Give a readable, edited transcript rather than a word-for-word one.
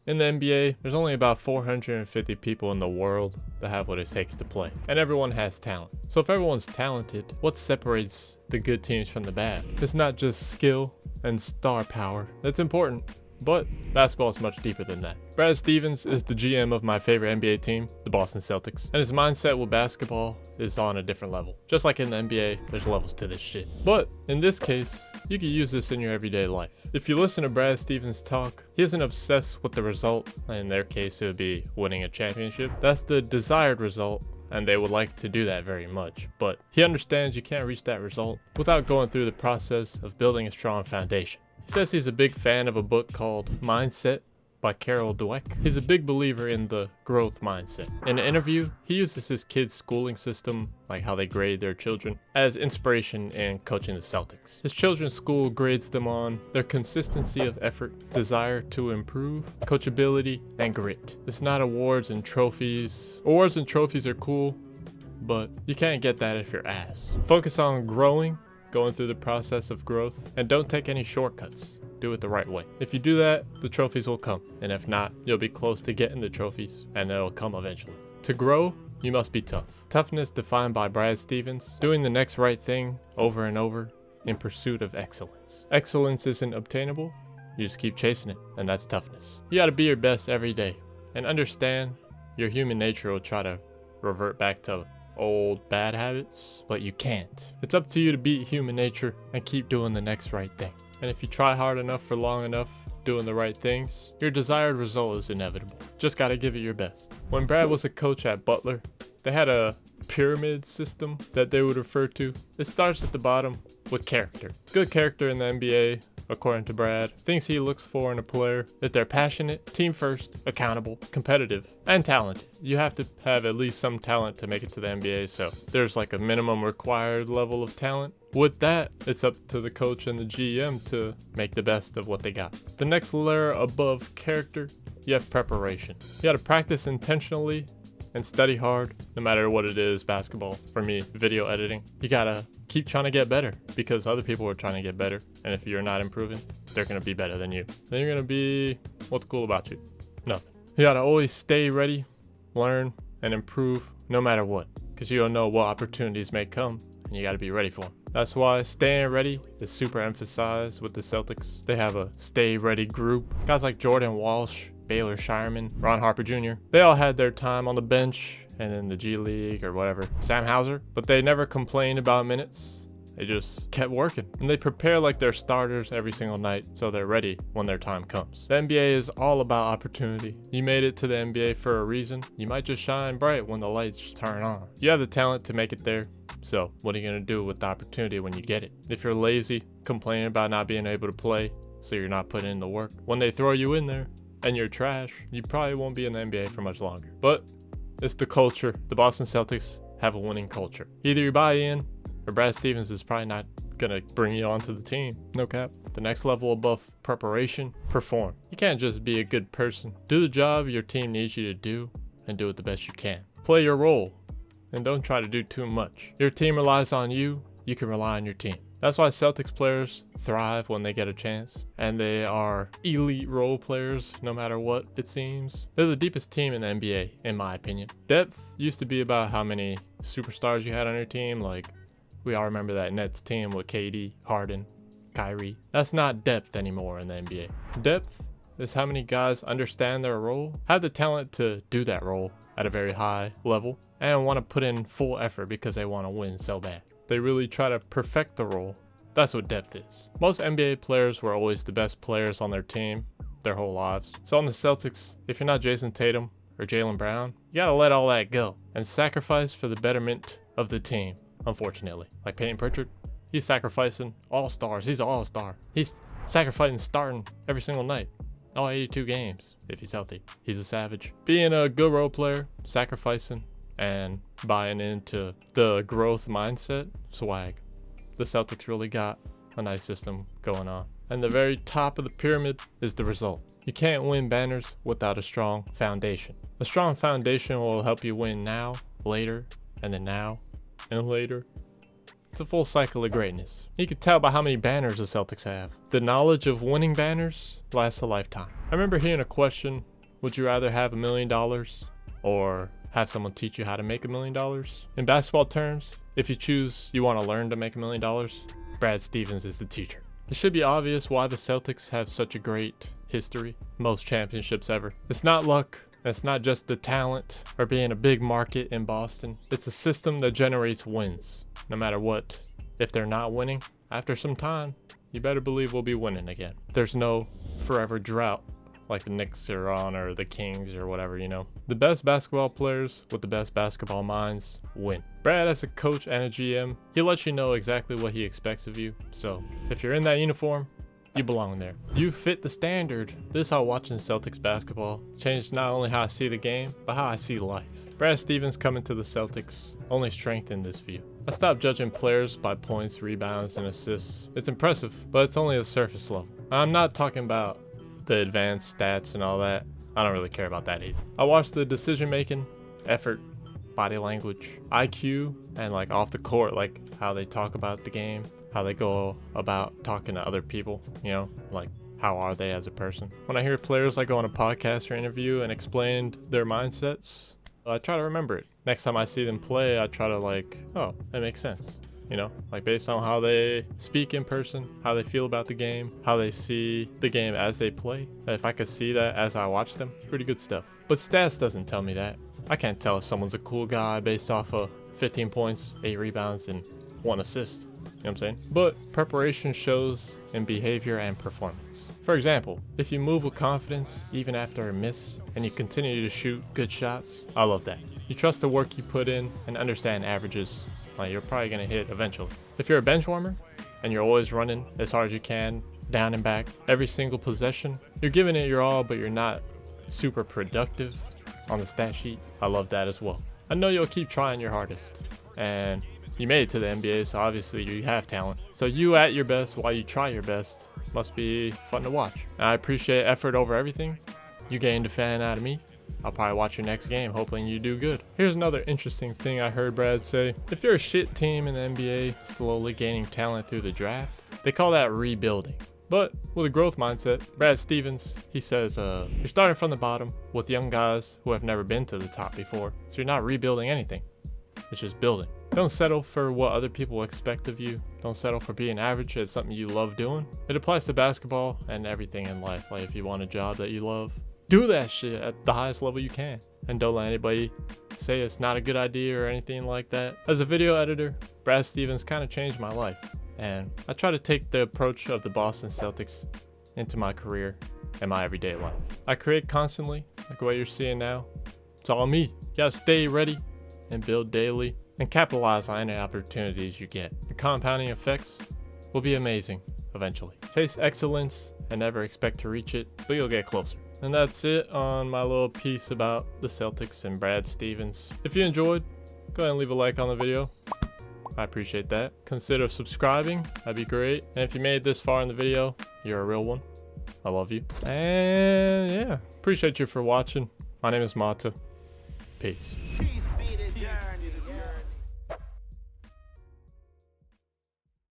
In the NBA, there's only about 450 people in the world that have what it takes to play, and everyone has talent. So if everyone's talented, what separates the good teams from the bad? It's not just skill and star power. That's important, but basketball is much deeper than that. Brad Stevens is the GM of my favorite NBA team, the Boston Celtics, and his mindset with basketball is on a different level. Just like in the NBA, there's levels to this shit. But in this case, you can use this in your everyday life. If you listen to Brad Stevens talk, he isn't obsessed with the result. In their case, it would be winning a championship. That's the desired result, and they would like to do that very much. But he understands you can't reach that result without going through the process of building a strong foundation. He says he's a big fan of a book called Mindset by Carol Dweck. He's a big believer in the growth mindset. In an interview, he uses his kids' schooling system, like how they grade their children, as inspiration in coaching the Celtics. His children's school grades them on their consistency of effort, desire to improve, coachability, and grit. It's not awards and trophies. Awards and trophies are cool, but you can't get that if you're ass. Focus on growing, going through the process of growth, and don't take any shortcuts. Do it the right way. If you do that, the trophies will come, and if not, you'll be close to getting the trophies, and they'll come eventually. To grow, you must be tough. Toughness defined by Brad Stevens, doing the next right thing over and over in pursuit of excellence. Excellence isn't obtainable, you just keep chasing it, and that's toughness. You gotta be your best every day, and understand your human nature will try to revert back to old bad habits, but you can't. It's up to you to beat human nature and keep doing the next right thing. And if you try hard enough for long enough doing the right things, your desired result is inevitable. Just gotta give it your best. When Brad was a coach at Butler, they had a pyramid system that they would refer to. It starts at the bottom with character. Good character in the NBA, according to Brad, things he looks for in a player: if they're passionate, team first, accountable, competitive, and talented. You have to have at least some talent to make it to the NBA, so there's like a minimum required level of talent. With that, it's up to the coach and the GM to make the best of what they got. The next layer above character, you have preparation. You gotta practice intentionally and study hard, no matter what it is. Basketball, for me, video editing. You gotta keep trying to get better because other people are trying to get better, and if you're not improving, they're gonna be better than you. Then you're gonna be, what's cool about you? Nothing. You gotta always stay ready, learn, and improve no matter what, because you don't know what opportunities may come, and you gotta be ready for them. That's why staying ready is super emphasized with the Celtics. They have a stay ready group. Guys like Jordan Walsh, Baylor Shireman, Ron Harper Jr. They all had their time on the bench and in the G League or whatever. Sam Hauser, but they never complained about minutes. They just kept working, and they prepare like they're starters every single night, so they're ready when their time comes. The NBA is all about opportunity. You made it to the NBA for a reason. You might just shine bright when the lights turn on. You have the talent to make it there, so what are you gonna do with the opportunity when you get it? If you're lazy, complaining about not being able to play, so you're not putting in the work, when they throw you in there and you're trash, you probably won't be in the NBA for much longer. But it's the culture. The Boston Celtics have a winning culture. Either you buy in, or Brad Stevens is probably not gonna bring you onto the team. No cap. The next level above preparation, perform. You can't just be a good person. Do the job your team needs you to do, and do it the best you can. Play your role, and don't try to do too much. Your team relies on you, you can rely on your team. That's why Celtics players thrive when they get a chance, and they are elite role players no matter what, it seems. They're the deepest team in the NBA, in my opinion. Depth used to be about how many superstars you had on your team, like we all remember that Nets team with KD, Harden, Kyrie. That's not depth anymore in the NBA. Depth is how many guys understand their role, have the talent to do that role at a very high level, and want to put in full effort because they want to win so bad. They really try to perfect the role. That's what depth is. Most NBA players were always the best players on their team their whole lives. So on the Celtics, if you're not Jason Tatum or Jaylen Brown, you gotta let all that go and sacrifice for the betterment of the team. Unfortunately, like Peyton Pritchard, he's sacrificing all-stars. He's an all-star. He's sacrificing starting every single night, all 82 games if he's healthy. He's a savage. Being a good role player, sacrificing, and buying into the growth mindset, swag. The Celtics really got a nice system going on. And the very top of the pyramid is the result. You can't win banners without a strong foundation. A strong foundation will help you win now, later, and then now, and later. It's a full cycle of greatness. You can tell by how many banners the Celtics have. The knowledge of winning banners lasts a lifetime. I remember hearing a question Would you rather have $1 million or have someone teach you how to make $1 million? In basketball terms, if you choose you want to learn to make $1 million, Brad Stevens is the teacher. It should be obvious why the Celtics have such a great history, most championships ever. It's not luck. It's not just the talent or being a big market in Boston. It's a system that generates wins, no matter what. If they're not winning, after some time, you better believe we'll be winning again. There's no forever drought like the Knicks are on or the Kings or whatever, you know. The best basketball players with the best basketball minds win. Brad, as a coach and a GM, he'll let you know exactly what he expects of you. So if you're in that uniform, you belong there. You fit the standard. This is how watching Celtics basketball changed not only how I see the game, but how I see life. Brad Stevens coming to the Celtics only strengthened this view. I stopped judging players by points, rebounds, and assists. It's impressive, but it's only the surface level. I'm not talking about the advanced stats and all that. I don't really care about that either. I watch the decision making, effort, body language, IQ, and like off the court, like how they talk about the game, how they go about talking to other people, you know, like how are they as a person. When I hear players like go on a podcast or interview and explain their mindsets, I try to remember it. Next time I see them play, I try to like, oh, that makes sense. You know, like based on how they speak in person, how they feel about the game, how they see the game as they play. If I could see that as I watch them, pretty good stuff. But stats doesn't tell me that. I can't tell if someone's a cool guy based off of 15 points, 8 rebounds, and 1 assist. You know what I'm saying? But preparation shows in behavior and performance. For example, if you move with confidence even after a miss and you continue to shoot good shots, I love that. You trust the work you put in and understand averages. Like you're probably gonna hit eventually. If you're a bench warmer and you're always running as hard as you can, down and back, every single possession, you're giving it your all, but you're not super productive on the stat sheet. I love that as well. I know you'll keep trying your hardest, and you made it to the NBA, so obviously you have talent. So you at your best while you try your best must be fun to watch. And I appreciate effort over everything. You gained a fan out of me. I'll probably watch your next game, hoping you do good. Here's another interesting thing I heard Brad say. If you're a shit team in the NBA, slowly gaining talent through the draft, they call that rebuilding. But with a growth mindset, Brad Stevens, he says, you're starting from the bottom with young guys who have never been to the top before. So you're not rebuilding anything. It's just building. Don't settle for what other people expect of you. Don't settle for being average at something you love doing. It applies to basketball and everything in life. Like if you want a job that you love, do that shit at the highest level you can. And don't let anybody say it's not a good idea or anything like that. As a video editor, Brad Stevens kind of changed my life. And I try to take the approach of the Boston Celtics into my career and my everyday life. I create constantly, like what you're seeing now. It's all me. You gotta stay ready and build daily and capitalize on any opportunities you get. The compounding effects will be amazing eventually. Chase excellence and never expect to reach it, but you'll get closer. And that's it on my little piece about the Celtics and Brad Stevens. If you enjoyed, go ahead and leave a like on the video. I appreciate that. Consider subscribing, that'd be great. And if you made it this far in the video, you're a real one. I love you. And yeah, appreciate you for watching. My name is Mata. Peace.